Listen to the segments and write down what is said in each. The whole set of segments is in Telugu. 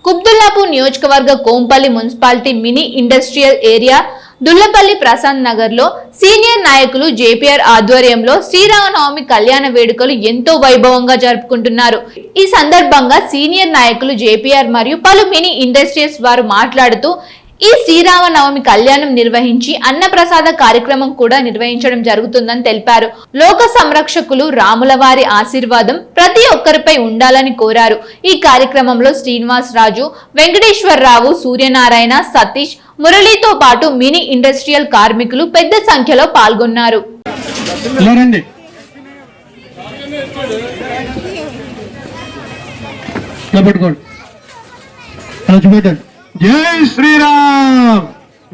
కుబ్దుల్లాపూర్ నియోజకవర్గ Kompally municipality mini industrial area Dullapalli Prashant Nagar లో సీనియర్ నాయకులు జేపీఆర్ ఆధ్వర్యంలో శ్రీరామనవమి కళ్యాణ వేడుకలు ఎంతో వైభవంగా జరుపుకుంటున్నారు. ఈ సందర్భంగా సీనియర్ నాయకులు జేపీఆర్ మరియు పలు మినీ ఇండస్ట్రీస్ వారు మాట్లాడుతూ ఈ శ్రీరామనవమి కళ్యాణం నిర్వహించి అన్నప్రసాద కార్యక్రమం కూడా నిర్వహించడం జరుగుతుందని తెలిపారు. లోక సంరక్షకులు రాముల వారి ఆశీర్వాదం ప్రతి ఒక్కరిపై ఉండాలని కోరారు. ఈ కార్యక్రమంలో శ్రీనివాస్ రాజు, వెంకటేశ్వరరావు, సూర్యనారాయణ, సతీష్, మురళితో పాటు మినీ ఇండస్ట్రియల్ కార్మికులు పెద్ద సంఖ్యలో పాల్గొన్నారు. జై శ్రీరామ్.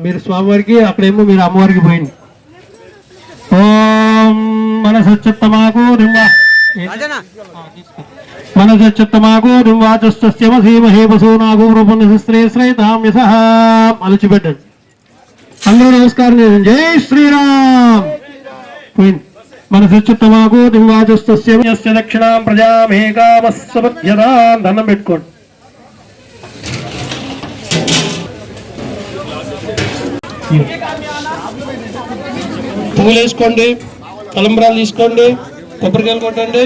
మీరు స్వామివారికి అక్కడేమో మీరు అమ్మవారికి పోయింది. ఓం మనసచ్చిత్తమాకు మనసచ్చిత్తమాకు దింవాచస్తమహే వసూనాగు రూపనిశ్రేశ్రయతామ్యస అలచిపెట్టండి. అందరూ నమస్కారం చేయండి. జై శ్రీరామ్. పోయింది. మనసచ్చిత్తమాకు దింవాచస్తస్య దక్షిణాం ప్రజామేకామస్సమధ్యదా. దండం పెట్టుకోండి. పువ్వులు వేసుకోండి, తలంబ్రాలు తీసుకోండి, కొబ్బరికాయలు కొట్టండి.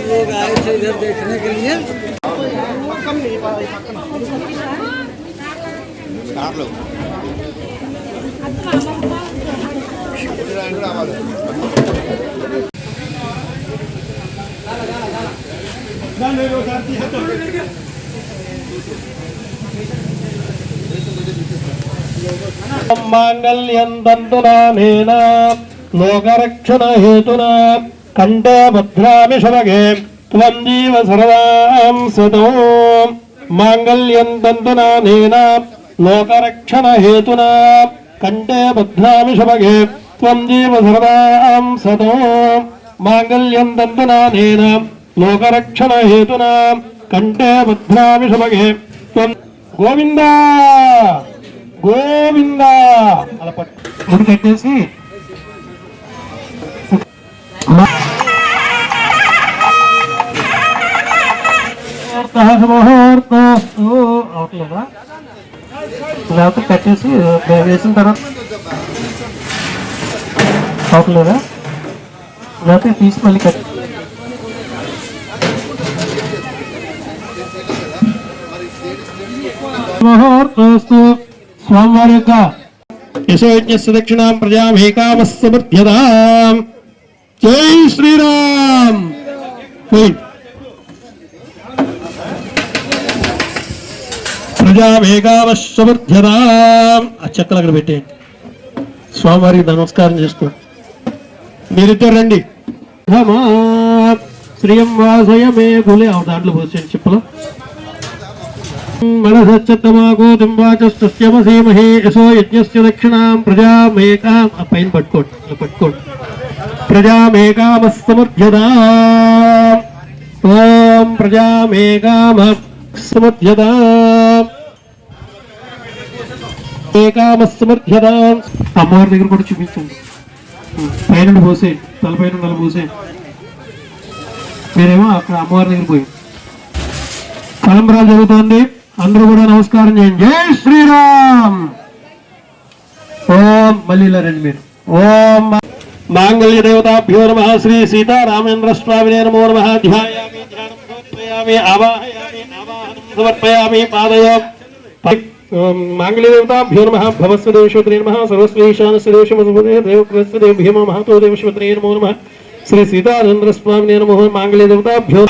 लोग आए थे इधर देखने के लिए. मांगल्यं तन्तुनानेन लोकरक्षण हेतुना कंठे भद्रामि शवगे त्वं जीव सर्वां सतो. मांगल्यं तन्तुनानेन लोकरक्षण हेतुना कंठे भद्रामि शवगे त्वं जीव सर्वां सतो. मांगल्यं तन्तुनानेन लोकरक्षण हेतुना कंठे भद्रामि शवगे त्वं. गोविंदा गोविंदा అలా పట్టు కట్టేసి అవట్లేదా? లేకపోతే కట్టేసి వేసిన తర్వాత అవట్లేదా? లేకపోతే తీసి మళ్ళీ కట్టి ముహూర్తోస్తు. స్వామివారి యొక్క యశోయజ్ఞస్య దక్షిణాం ప్రజామేకామస్సమధ్యదాం. జై శ్రీరామ్. ప్రజామేకామస్సమధ్యదాం. ఆ చెక్కలు అక్కడ పెట్టేయండి. స్వామివారికి నమస్కారం చేసుకోండి. మీరిద్దరు రండి. శ్రీయం వాసయ మే గులే దాంట్లో పోసేయండి చెప్పులు. మనసచ్చతమాగో దింవాచస్తస్యమసీమహే యశో యజ్ఞస్య దక్షిణాం ప్రజామేకాం. ఆ పైన పట్టుకోండి, పట్టుకోండి. ప్రజామేకామస్సమధ్యదాం. ఓం ప్రజామేకామస్సమధ్యదాం. ఏకామస్సమధ్యదాం. అమ్మవారి దగ్గర కూడా చూపించండి. పైన పోసేయండి, తలపైన నల్ల పోసేయండి. మీరేమో అక్కడ అమ్మవారి దగ్గర పోయి తలంబ్రాలు జరుగుతోంది. అందరూ కూడా నమస్కారం చేయండి. జై శ్రీరామ్. ఓం మళ్ళీ ఇలా రండి మీరు. ఓం మాంగళ్య దేవతాభ్యో నమః. శ్రీ సీతారామేంద్ర స్వామినే నమో నమః. ధ్యాయామి, ధ్యానం సమర్పయామి, ఆవాహయామి, ఆవాహనం సమర్పయామి. పాదయామి. మాంగళ్య దేవతాభ్యో నమః. భవస్వ దేవశ్వత్రే నమః. సర్వస్వ ఈశానస్య దేవశమసుదే దేవకృత్య దేవభీమ మహతో దేవశ్వత్రే నమో నమః. శ్రీ సీతారామేంద్ర స్వామినే నమో. మాంగళ్య దేవతాభ్యో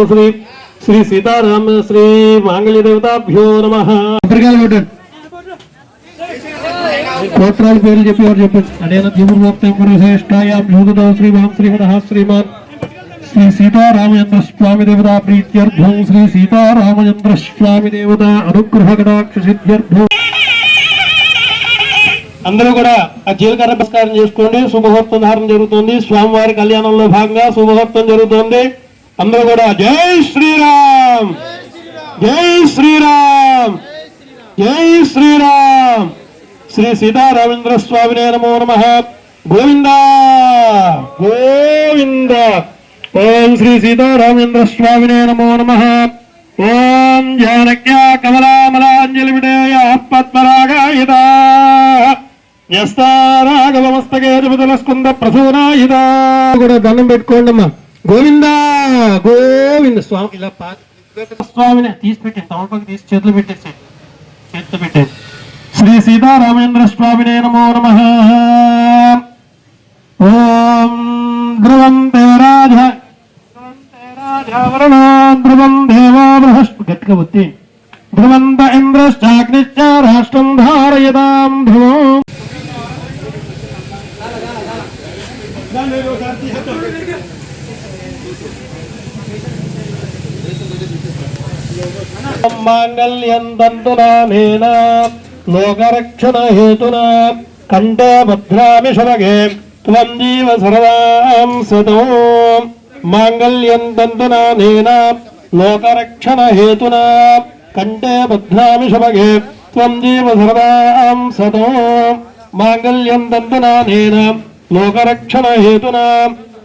శ్రీ శ్రీ సీతారామ శ్రీ మాంగళ్య దేవతాభ్యో నమః. గోత్రాల పేర్లు చెప్పి ఎవరు చెప్పండి. అనేన శ్రేష్టాయాం శ్రీమాన్ శ్రీమనః శ్రీమాన్ శ్రీ సీతారామచంద్ర స్వామి దేవతా ప్రీత్యర్థం శ్రీ సీతారామచంద్ర స్వామి దేవత అనుగ్రహ కటాక్ష సిద్ధ్యర్థం అందరూ కూడా ఆ జీలకర్ర నమస్కారం చేసుకోండి. శుభముహూర్తం ధారణ జరుగుతుంది. స్వామివారి కళ్యాణంలో భాగంగా శుభముహూర్తం జరుగుతుంది. అందరూ కూడా జై శ్రీరామ్, జై శ్రీరామ్, జై శ్రీరామ్. శ్రీ సీతారామేంద్ర స్వామినే నమో నమః. గోవింద గోవింద. ఓం శ్రీ సీతారామేంద్ర స్వామినే నమో నమః. ఓం జానక్యా కమలామలాంజలి విడేయ పద్మరాగాయుధ న్యస్తారాగవమస్తకే జపదలస్కుంద ప్రసూనాయుధ. కూడా దండం పెట్టుకోండి అమ్మా. గోవింద గోవింద. స్వామి ఇలా స్వామిని తీసి పెట్టండి, తమపకి తీసి చేతులు పెట్టేసి చేతులు పెట్టేసి. శ్రీ సీతారామేంద్ర స్వామినే నమో నమః. ఓం ధ్రువం దేవరాజ రాజావరణో ధ్రువం దేవో బృహస్పతి. గట్టిగా బుద్ధి. ధ్రువంత ఇంద్రశ్చాగ్నిశ్చ రాష్ట్రం ధారయతాం ధ్రువం. మాంగళ్యం తంతునానేన లోకరక్షణ హేతునా కంఠే భద్రామి శుభగే త్వం జీవ సర్వాం సతో. మాంగళ్యం తంతునానేన లోకరక్షణ హేతునా కంఠే భద్రామి శుభగే త్వం జీవ సర్వాం సతో. మాంగళ్యం తంతునానేన లోకరక్షణ హేతునా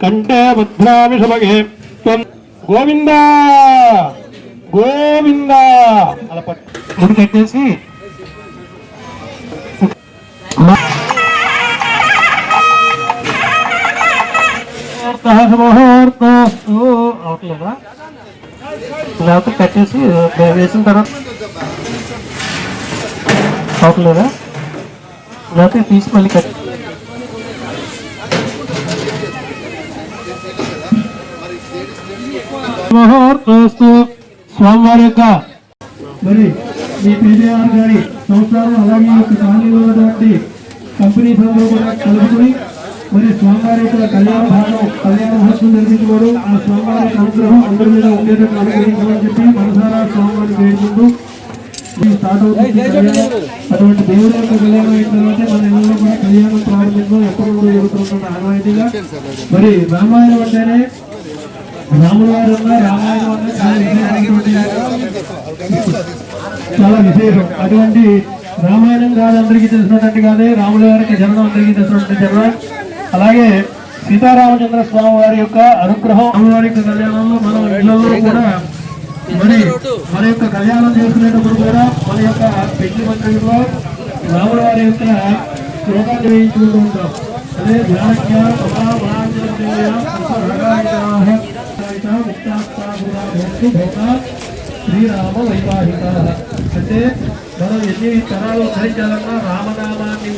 కంఠే భద్రామి శుభగే త్వం. గోవింద గోవింద. అలా పట్టు కట్టేసి అవట్లేదా? లేకపోతే కట్టేసి వేసిన తర్వాత అవట్లేదా? లేకపోతే తీసి మళ్ళీ కట్టి ముహూర్తోస్తు. స్వామివారి యొక్క మరి మీ పీజీఆర్ గారి సంస్థలు అలాగే యొక్క కాలనీలో ఉన్నటువంటి కంపెనీస్ అందరూ కూడా కలుపుకొని మరి స్వామివారి యొక్క కళ్యాణ మహోత్సవం జరిపించుకోవడం, ఆ స్వామివారి యొక్క అనుగ్రహం అందరి మీద ఉండేటట్టు అనుగ్రహించాలని చెప్పి మనసారా స్వామివారిని వేడుకుంటూ స్టార్ట్ అవుతుంది కళ్యాణం. అటువంటి దేవుడి యొక్క కళ్యాణం అయిన తర్వాత మన ఇళ్ళలో కూడా కళ్యాణం ప్రారంభించడం ఎప్పటి జరుగుతున్న ఆనవాయితీగా. మరి రామాయణం అంటేనే రాముల వారు రామాయణం అంటే చాలా విశేషం. అటువంటి రామాయణం కాదు అందరికీ తెలిసినటువంటి కాదే, రాముల వారికి జననం అందరికీ తెలిసినటువంటి జననం. అలాగే సీతారామచంద్ర స్వామి వారి యొక్క అనుగ్రహం, రాములవారి యొక్క కళ్యాణంలో మనం ఇళ్లలో కూడా మరి మన యొక్క కళ్యాణం చేసుకునేటప్పుడు కూడా మన యొక్క పెళ్లి మందిరంలో రాముల వారి యొక్క శ్లోకాన్ని వేయించుకుంటూ ఉంటాం. అదే ధ్యానజ్ఞ శ్రీరామ వైవాహిక. అంటే మనం ఎన్ని తరాలు ధరించాలన్నా రామనామాన్ని